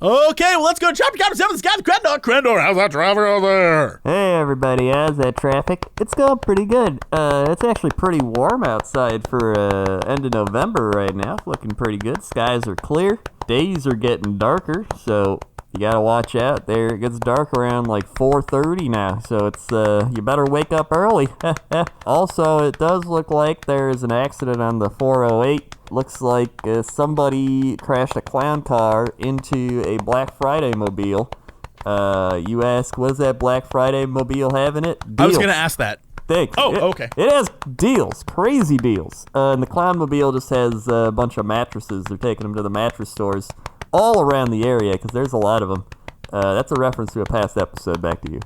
Okay, well, let's go. Chapter 7, this guy's Crendor. Crendor, how's that traffic out there? Hey everybody, how's that traffic? It's going pretty good. It's actually pretty warm outside for end of November right now. It's looking pretty good. Skies are clear. Days are getting darker, so you gotta watch out there. It gets dark around like 4:30 now, so it's you better wake up early. Also, it does look like there's an accident on the 408. Looks like somebody crashed a clown car into a Black Friday mobile. You ask, what does that Black Friday mobile have in it? Deals. I was going to ask that. Thanks. Okay. It has deals, crazy deals. And the clown mobile just has a bunch of mattresses. They're taking them to the mattress stores all around the area because there's a lot of them. That's a reference to a past episode. Back to you.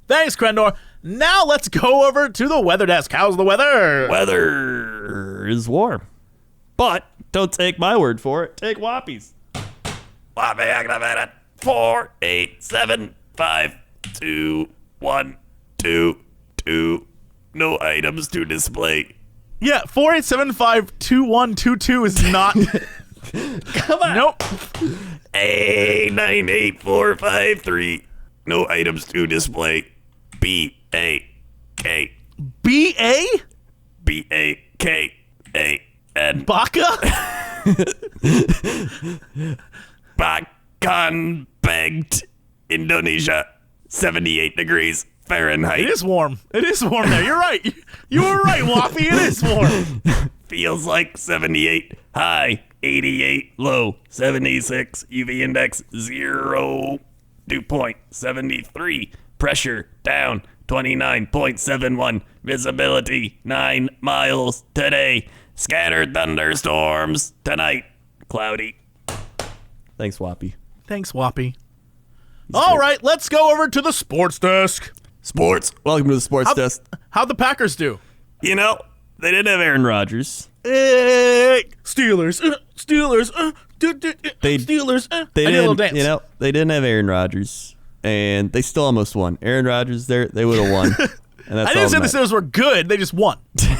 Thanks, Crendor. Now let's go over to the weather desk. How's the weather? Weather is warm. But don't take my word for it. Take Whoppy's. Whoppy activated. 4, 8, 7, 5, 2, 1, 2, 2. No items to display. Yeah, 48752122 is not. Come on. Nope. A98453. No items to display. B-A-K. BA? B-A-K-A-N. Baka? Bakan begged. Indonesia. 78 degrees Fahrenheit. It is warm. It is warm there. You're right. You were right, Whoppy. It is warm. Feels like 78. High 88. Low 76. UV index 0. Dew point 73. Pressure down 29.71. Visibility 9 miles today. Scattered thunderstorms tonight. Cloudy. Thanks, Whoppy. Thanks, Whoppy. All right, let's go over to the sports desk. Sports. Welcome to the sports desk. How'd the Packers do? You know, They didn't have Aaron Rodgers. Steelers, Steelers, Steelers. They I did a didn't, little dance. you know, they didn't have Aaron Rodgers, and they still almost won. Aaron Rodgers, they would have won. And that's I didn't say all the Steelers were good. They just won.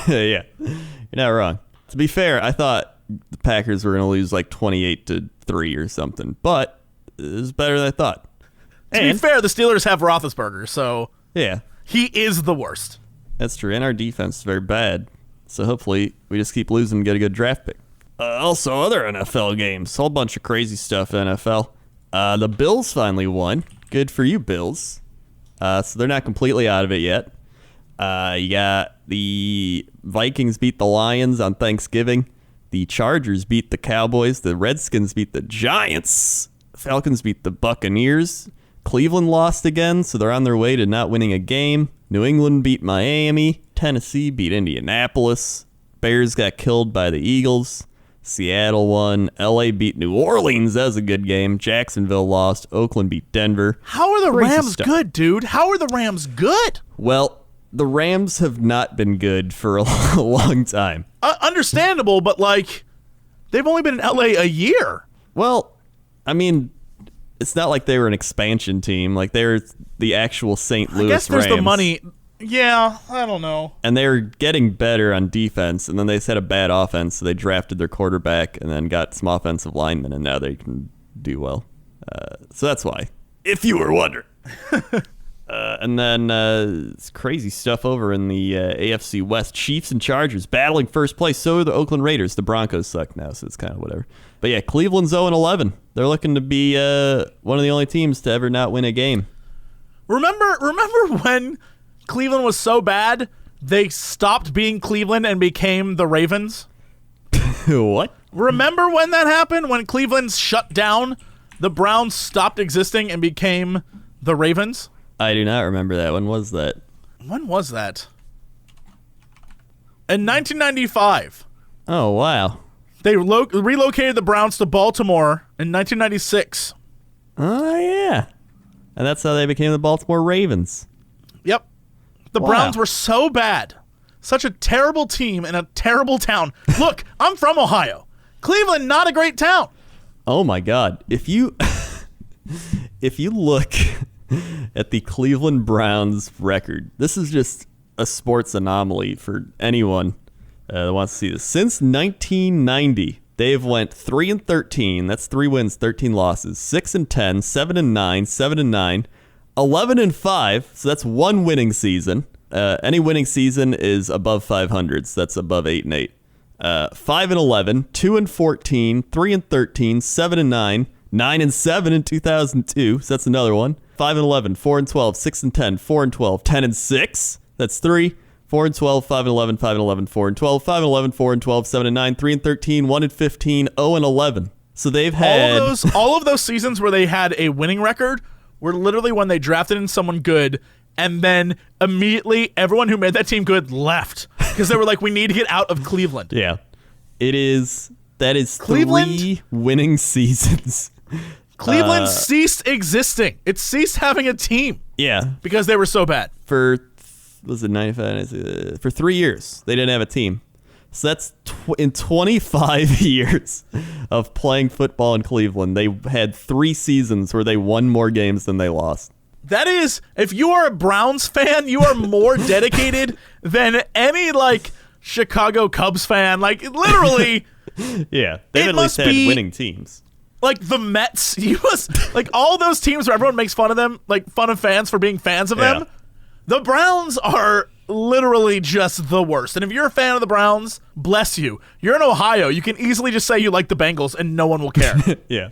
Yeah, you're not wrong. To be fair, I thought the Packers were going to lose like 28-3 or something, but it was better than I thought. To be fair, the Steelers have Roethlisberger, so Yeah, he is the worst. that's true. And our defense is very bad. So hopefully we just keep losing and get a good draft pick. Also, other NFL games. A whole bunch of crazy stuff in NFL. The Bills finally won. Good for you, Bills. So they're not completely out of it yet. You got the Vikings beat the Lions on Thanksgiving. The Chargers beat the Cowboys. The Redskins beat the Giants. Falcons beat the Buccaneers. Cleveland lost again, so they're on their way to not winning a game. New England beat Miami. Tennessee beat Indianapolis. Bears got killed by the Eagles. Seattle won. LA beat New Orleans. That was a good game. Jacksonville lost. Oakland beat Denver. How are the Crazy Rams stuff. good, dude? How are the Rams good? Well, the Rams have not been good for a long time. Understandable, but like, they've only been in LA a year. Well, I mean, it's not like they were an expansion team. Like, they're the actual St. Louis I guess there's Rams. the money. Yeah, I don't know. And they were getting better on defense, and then they just had a bad offense, so they drafted their quarterback and then got some offensive linemen, and now they can do well. So that's why, if you were wondering. And then it's crazy stuff over in the AFC West. Chiefs and Chargers battling first place. So are the Oakland Raiders. The Broncos suck now, so it's kind of whatever. But yeah, Cleveland's 0-11. They're looking to be one of the only teams to ever not win a game. Remember when Cleveland was so bad, they stopped being Cleveland and became the Ravens? What? Remember when that happened? When Cleveland shut down, the Browns stopped existing and became the Ravens? I do not remember that. When was that? When was that? In 1995. Oh, wow. They relocated the Browns to Baltimore in 1996. Oh, yeah. And that's how they became the Baltimore Ravens. Yep. The Wow. Browns were so bad. Such a terrible team in a terrible town. Look, I'm from Ohio. Cleveland, not a great town. Oh, my God. If you look at the Cleveland Browns record, this is just a sports anomaly for anyone that wants to see this. Since 1990, they've went 3-13. That's 3 wins, 13 losses. 6-10, 7-9, 7-9, 11-5. So that's one winning season. Any winning season is above 500. So that's above 8-8. 5-11, 2-14, 3-13, 7-9, 9-7 in 2002. So that's another one. 5-11, 4-12, 6-10, 4-12, 10-6. That's 3. 4-12, 5-11, 5-11, 4-12, 5-11, 4-12, 7-9, 3-13, 1-15, 0-11. So they've had all of those seasons where they had a winning record were literally when they drafted in someone good, and then immediately everyone who made that team good left because they were like, we need to get out of Cleveland. Yeah. That is Cleveland? 3 winning seasons. Cleveland ceased existing. It ceased having a team Yeah. because they were so bad. For 95? For 3 years, they didn't have a team. So that's in 25 years of playing football in Cleveland, they had 3 seasons where they won more games than they lost. That is, if you are a Browns fan, you are more dedicated than any, like, Chicago Cubs fan. Like, literally, Yeah, they've It at least must had be- winning teams. like, the Mets, you must, like, all those teams where everyone makes fun of them, like, fun of fans for being fans of them, Yeah. the Browns are literally just the worst. And if you're a fan of the Browns, bless you. You're in Ohio. You can easily just say you like the Bengals and no one will care. Yeah.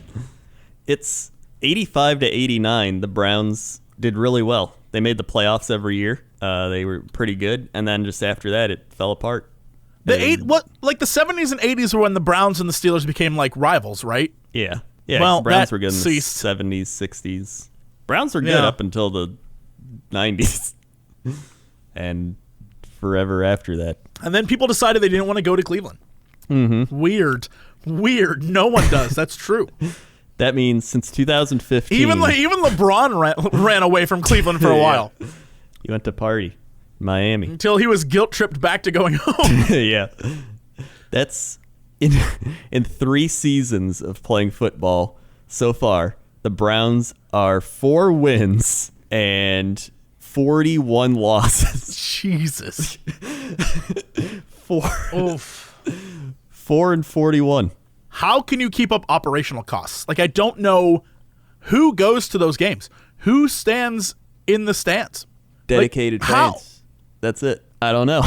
It's 85-89. The Browns did really well. They made the playoffs every year. They were pretty good. And then just after that, it fell apart. The 70s and 80s were when the Browns and the Steelers became like rivals, right? Yeah. Yeah, Well, the Browns that were good in ceased. the 70s, 60s. Browns were good Yeah. up until the 90s. And forever after that. And then people decided they didn't want to go to Cleveland. Mm-hmm. Weird. No one does. That's true. That means since 2015, Even LeBron ran away from Cleveland for a Yeah. while you went to party. Miami. until he was guilt tripped back to going home. Yeah. That's in 3 seasons of playing football so far, the Browns are 4 wins and 41 losses. Jesus. 4 and 41. How can you keep up operational costs? Like, I don't know who goes to those games. Who stands in the stands? Dedicated Like, how? fans. That's it. I don't know.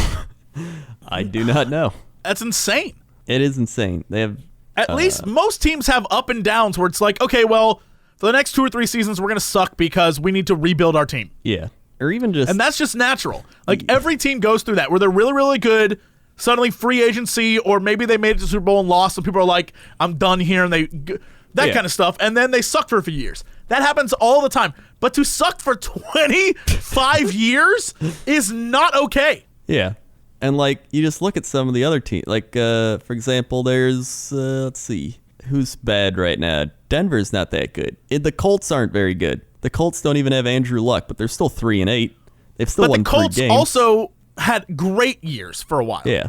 I do not know. That's insane. It is insane. They have At least most teams have up and downs where it's like, okay, well, for the next 2 or 3 seasons, we're going to suck because we need to rebuild our team. yeah, or even just And that's just natural. Like, every team goes through that where they're really, really good, suddenly free agency, or maybe they made it to the Super Bowl and lost, so people are like, I'm done here, and that kind of stuff, and then they suck for a few years. That happens all the time. But to suck for 25 years is not okay. yeah. And like you just look at some of the other teams. Like for example, there's let's see who's bad right now. Denver's not that good. The Colts aren't very good. The Colts don't even have Andrew Luck, but they're still 3-8. They've still But won the Colts 3 games. also had great years for a while. Yeah.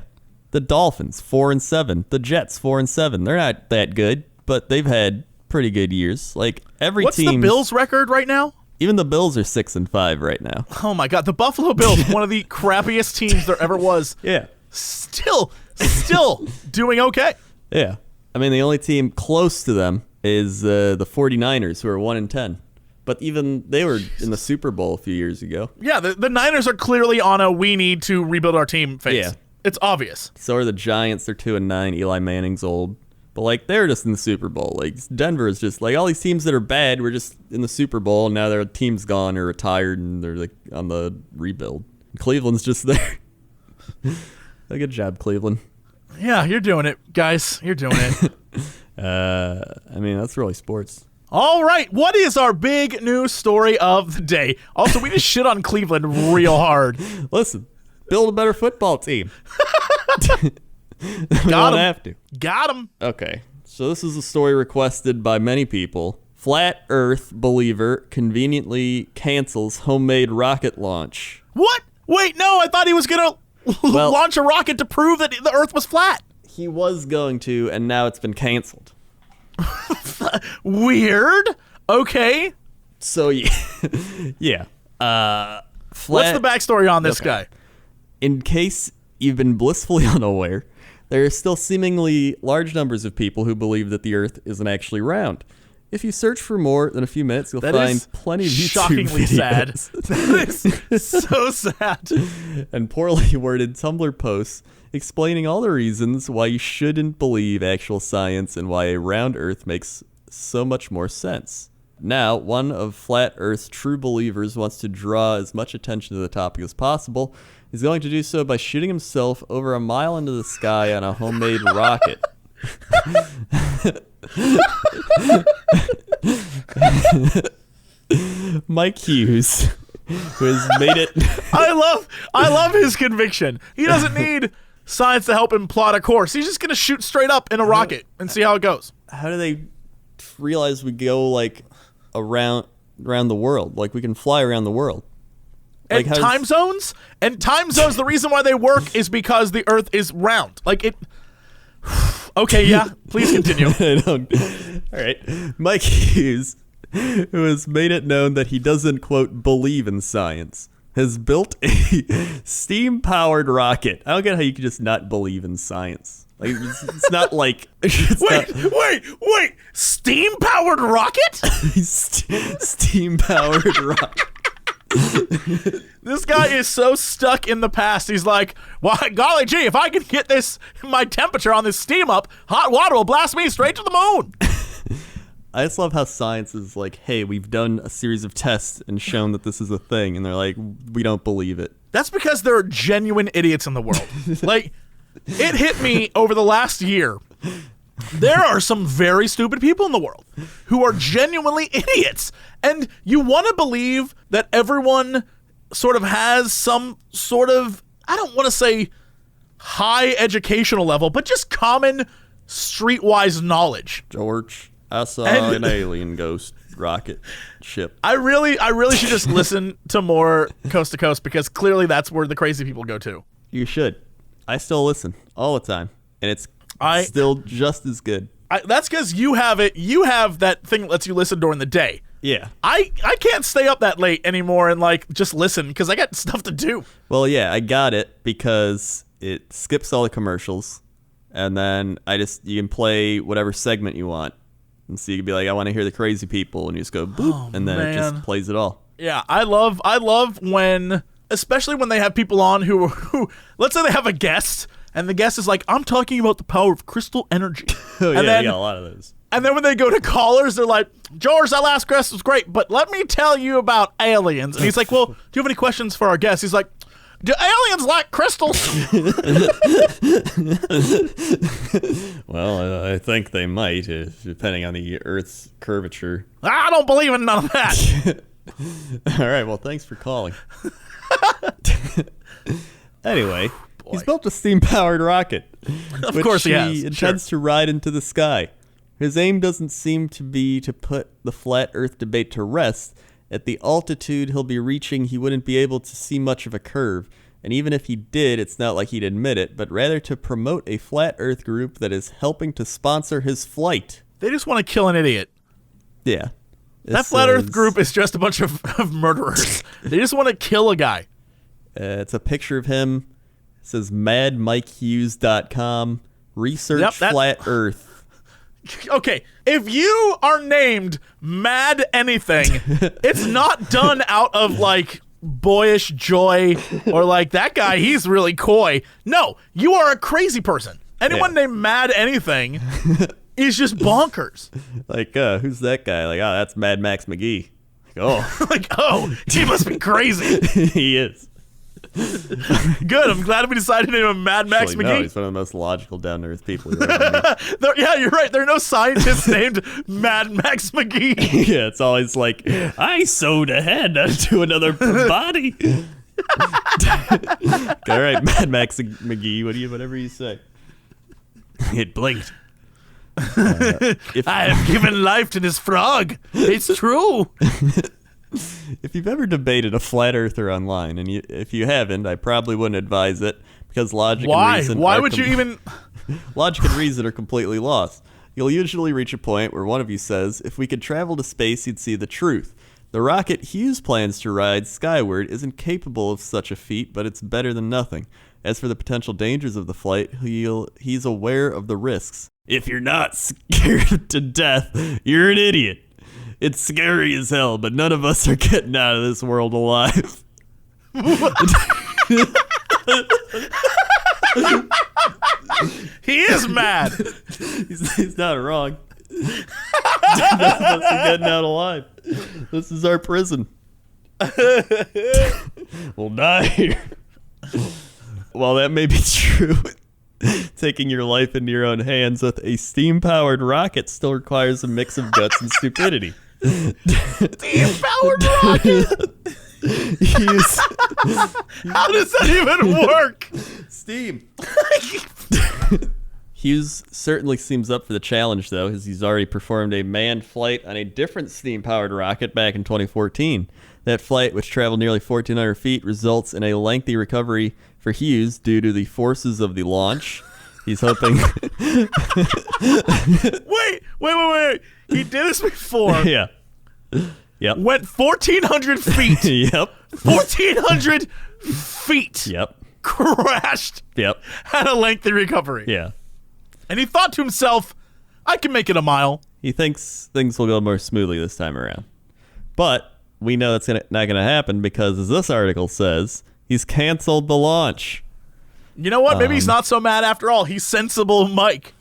The Dolphins 4-7. The Jets 4-7. They're not that good, but they've had pretty good years. Like every What's team. the Bills' record right now? Even the Bills are 6-5 right now. Oh my God, the Buffalo Bills, one of the crappiest teams there ever was. Yeah. Still doing okay. Yeah. I mean, the only team close to them is the 49ers, who are 1-10. But even they were in the Super Bowl a few years ago. Yeah, the Niners are clearly on a we need to rebuild our team phase. Yeah. It's obvious. So are the Giants. They're 2-9. Eli Manning's old. But, like, they're just in the Super Bowl. Like, Denver is just, like, all these teams that are bad were just in the Super Bowl, and now their team's gone or retired, and they're, like, on the rebuild. Cleveland's just there. Good job, Cleveland. Yeah, you're doing it, guys. You're doing it. I mean, that's really sports. All right, what is our big news story of the day? Also, we just shit on Cleveland real hard. Listen, build a better football team. We Got don't 'em. have to. Got him. Okay, so this is a story requested by many people. Flat Earth believer conveniently cancels homemade rocket launch. What? Wait, no, I thought he was going to Well- launch a rocket to prove that the Earth was flat. He was going to, and now it's been canceled. Weird. Okay. So, yeah. Flat, What's the backstory on this guy? In case you've been blissfully unaware, there are still seemingly large numbers of people who believe that the Earth isn't actually round. If you search for more than a few minutes, you'll That find is plenty of YouTube shockingly sad. videos That is so sad. and poorly worded Tumblr posts explaining all the reasons why you shouldn't believe actual science and why a round Earth makes so much more sense. Now, one of Flat Earth's true believers wants to draw as much attention to the topic as possible. He's going to do so by shooting himself over a mile into the sky on a homemade rocket. Mike Hughes, who has made it. I love his conviction. He doesn't need science to help him plot a course. He's just going to shoot straight up in a rocket and see how it goes. How do they realize we go like around the world? Like we can fly around the world. Like, And time zones? And time zones, the reason why they work is because the Earth is round. Like it. Okay, yeah. Please continue. All right. Mike Hughes, who has made it known that he doesn't, quote, believe in science, has built a steam-powered rocket. I don't get how you can just not believe in science. Like, it's not like... Wait. Steam-powered rocket? Steam-powered rocket. This guy is so stuck in the past. He's like, why, golly gee, if I can get my temperature on this steam up, hot water will blast me straight to the moon. I just love how science is like, hey, we've done a series of tests and shown that this is a thing. And they're like, we don't believe it. That's because there are genuine idiots in the world. Like, it hit me over the last year. There are some very stupid people in the world who are genuinely idiots. And you want to believe that everyone sort of has some sort of, I don't want to say high educational level, but just common streetwise knowledge. George, I saw an alien ghost rocket ship. I really should just listen to more Coast to Coast because clearly that's where the crazy people go to. You should. I still listen all the time. And it's Still just as good. That's because you have it. You have that thing that lets you listen during the day. Yeah. I can't stay up that late anymore and like just listen because I got stuff to do. Well, yeah, I got it because it skips all the commercials, and then you can play whatever segment you want, and so you can be like, I want to hear the crazy people, and you just go boop, and then it just plays it all. Yeah, I love when, especially when they have people on who let's say they have a guest, and the guest is like, I'm talking about the power of crystal energy. Oh yeah, and then, we got a lot of those. And then when they go to callers, they're like, George, that last guest was great, but let me tell you about aliens. And he's like, well, do you have any questions for our guests? He's like, do aliens like crystals? Well, I think they might, depending on the Earth's curvature. I don't believe in none of that. All right, well, thanks for calling. Anyway, he's built a steam-powered rocket. Of course he has. He intends to ride into the sky. His aim doesn't seem to be to put the flat Earth debate to rest. At the altitude he'll be reaching, he wouldn't be able to see much of a curve. And even if he did, it's not like he'd admit it, but rather to promote a flat Earth group that is helping to sponsor his flight. They just want to kill an idiot. Yeah. That flat Earth group is just a bunch of murderers. They just want to kill a guy. It's a picture of him. It says madmikehughes.com. Research flat Earth. Okay, if you are named Mad Anything, it's not done out of like boyish joy or like that guy, he's really coy. No, you are a crazy person. Anyone named Mad Anything is just bonkers. Like, who's that guy? Like, oh, that's Mad Max McGee. Like, oh, he must be crazy. He is. Good. I'm glad we decided to name him Mad Max McGee. No, he's one of the most logical, down-to-earth people you've ever met. Yeah, you're right. There are no scientists named Mad Max McGee. Yeah, it's always like, I sewed a head onto another body. All right, Mad Max McGee, whatever you say. It blinked. I have given life to this frog. It's true. If you've ever debated a flat earther online, and if you haven't, I probably wouldn't advise it because logic and reason. Why would you even? Logic and reason are completely lost. You'll usually reach a point where one of you says, if we could travel to space, you'd see the truth. The rocket Hughes plans to ride skyward isn't capable of such a feat, but it's better than nothing. As for the potential dangers of the flight, he's aware of the risks. If you're not scared to death, you're an idiot. It's scary as hell, but none of us are getting out of this world alive. He is mad. He's not wrong. None of us are getting out alive. This is our prison. We'll die here. While that may be true, taking your life into your own hands with a steam-powered rocket still requires a mix of guts and stupidity. Steam-powered rocket? How does that even work? Steam. Hughes certainly seems up for the challenge, though, as he's already performed a manned flight on a different steam-powered rocket back in 2014. That flight, which traveled nearly 1,400 feet, results in a lengthy recovery for Hughes due to the forces of the launch. He's hoping... Wait. He did this before. Yeah. Yep. Went 1,400 feet. Yep. 1,400 feet. Yep. Crashed. Yep. Had a lengthy recovery. Yeah. And he thought to himself, I can make it a mile. He thinks things will go more smoothly this time around. But we know that's not going to happen because, as this article says, he's canceled the launch. You know what? Maybe he's not so mad after all. He's sensible Mike.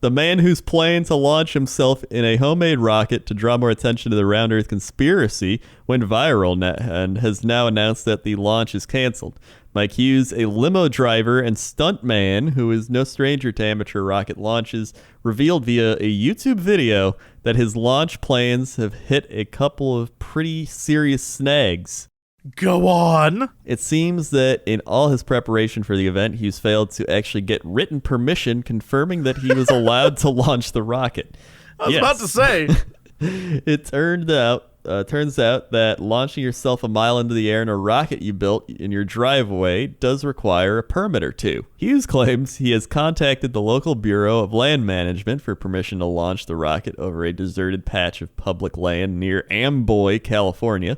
The man who's planning to launch himself in a homemade rocket to draw more attention to the round Earth conspiracy went viral and has now announced that the launch is canceled. Mike Hughes, a limo driver and stuntman who is no stranger to amateur rocket launches, revealed via a YouTube video that his launch plans have hit a couple of pretty serious snags. Go on. It seems that in all his preparation for the event, Hughes failed to actually get written permission confirming that he was allowed to launch the rocket. I was about to say. It turned out turns out that launching yourself a mile into the air in a rocket you built in your driveway does require a permit or two. Hughes claims he has contacted the local Bureau of Land Management for permission to launch the rocket over a deserted patch of public land near Amboy, California,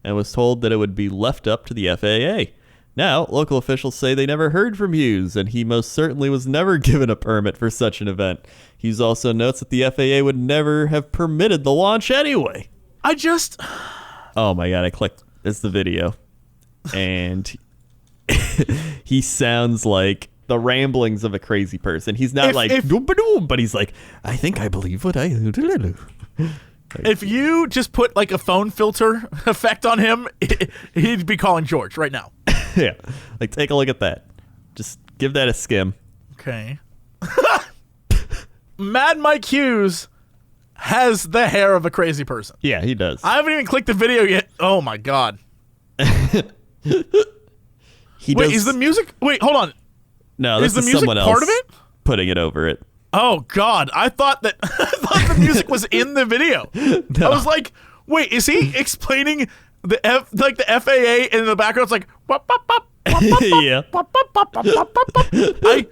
and was told that it would be left up to the FAA. Now, local officials say they never heard from Hughes, and he most certainly was never given a permit for such an event. Hughes also notes that the FAA would never have permitted the launch anyway. Oh my God, I clicked. It's the video. And he sounds like the ramblings of a crazy person. He's not but he's like, I think I believe what I do. If you just put like a phone filter effect on him, he'd be calling George right now. Yeah. Like, take a look at that. Just give that a skim. Okay. Mad Mike Hughes has the hair of a crazy person. Yeah, he does. I haven't even clicked the video yet. Oh my God. Is the music? Wait, hold on. No, this is the is music someone else part of it? putting it over it. Oh God, I thought the music was in the video. No. I was like, wait, is he explaining the FAA in the background? It's like, wop, wop, wop, wop, wop, Yeah. wop, wop, wop, wop, wop, wop.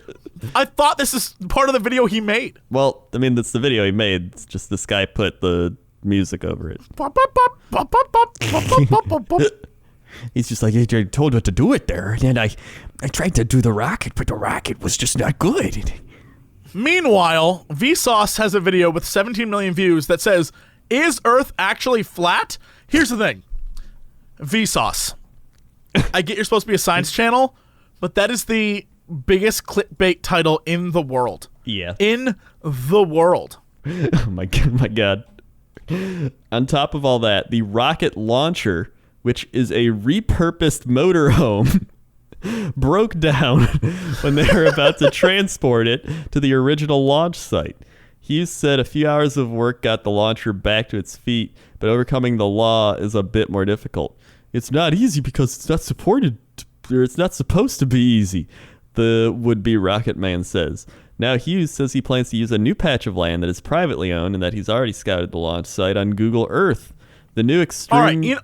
I thought this is part of the video he made. Well, I mean, that's the video he made. It's just this guy put the music over it. Wop, wop, wop, wop, wop, wop, wop, wop, wop, wop. He's just like, I told what to do it there, and I tried to do the rocket, but the rocket was just not good. Meanwhile, Vsauce has a video with 17 million views that says, "Is Earth actually flat?" Here's the thing. Vsauce. I get you're supposed to be a science channel, but that is the biggest clickbait title in the world. Yeah. In the world. Oh my God. On top of all that, the rocket launcher, which is a repurposed motorhome, broke down when they were about to transport it to the original launch site. Hughes said a few hours of work got the launcher back to its feet, but overcoming the law is a bit more difficult. It's not easy because it's not supported, or it's not supposed to be easy, the would-be rocket man says. Now Hughes says he plans to use a new patch of land that is privately owned and that he's already scouted the launch site on Google Earth. The new extreme...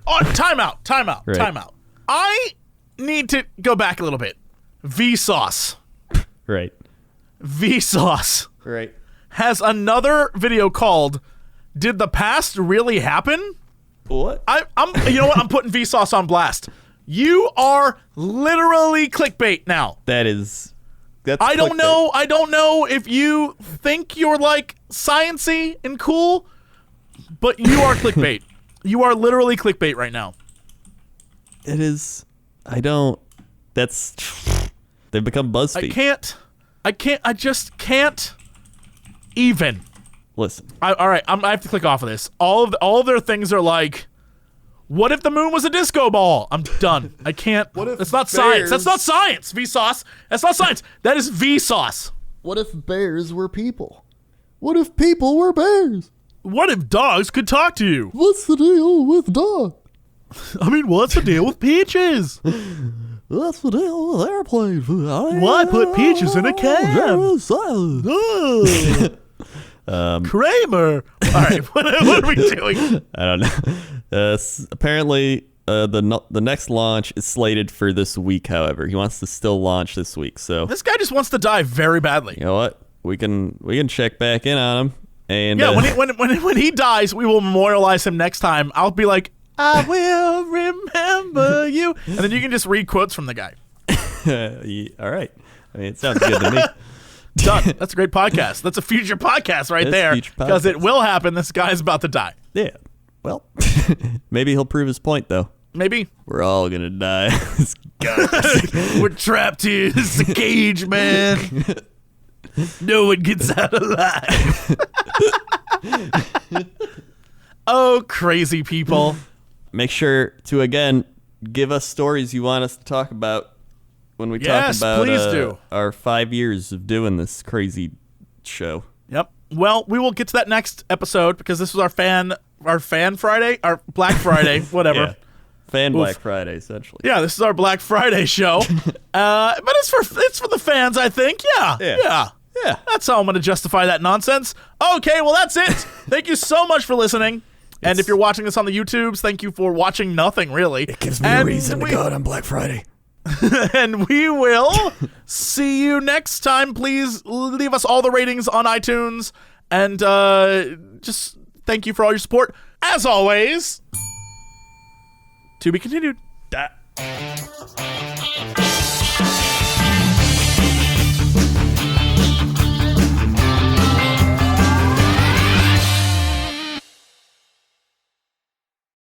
All right, time out. Right. I need to go back a little bit. Vsauce. Right. Vsauce Right. has another video called "Did the Past Really Happen?" What? You know what? I'm putting Vsauce on blast. You are literally clickbait now. That's I don't clickbait. I don't know if you think you're like sciencey and cool, but you are clickbait. You are literally clickbait right now. It is. That's. They've become BuzzFeed. I just can't even. Listen. All right, I have to click off of this. All of their things are like, what if the moon was a disco ball? I'm done. I can't. That's not science. That's not science, Vsauce. That's not science. That is Vsauce. What if bears were people? What if people were bears? What if dogs could talk to you? What's the deal with dog? I mean, what's the deal with peaches? What's the deal with airplane food? Why put peaches in a can? Kramer. All right, what are we doing? I don't know. Apparently, the next launch is slated for this week. However, he wants to still launch this week. So This guy just wants to die very badly. you know what? We can check back in on him. And Yeah, when he dies, we will memorialize him next time. I'll be like, I will remember you. And then you can just read quotes from the guy. all right. I mean, it sounds good to me. Done. That's a great podcast. That's a future podcast right That's there. future Because it podcast. will happen. This guy's about to die. Yeah. Well, maybe he'll prove his point though. Maybe. We're all gonna die. We're trapped here. This is a cage, man. No one gets out alive. Oh, crazy people. Make sure to again give us stories you want us to talk about when we Yes, talk about please do. our 5 years of doing this crazy show. Yep. Well, we will get to that next episode because this was our fan Friday, our Black Friday, whatever. Yeah. Fan Black Friday, essentially. Yeah, this is our Black Friday show. But it's for the fans, I think. Yeah. Yeah. That's how I'm going to justify that nonsense. Okay, well, that's it. Thank you so much for listening. And if you're watching this on the YouTubes, thank you for watching nothing, really. It gives me a reason to go out on Black Friday. And we will see you next time. Please leave us all the ratings on iTunes. And just thank you for all your support. As always, to be continued.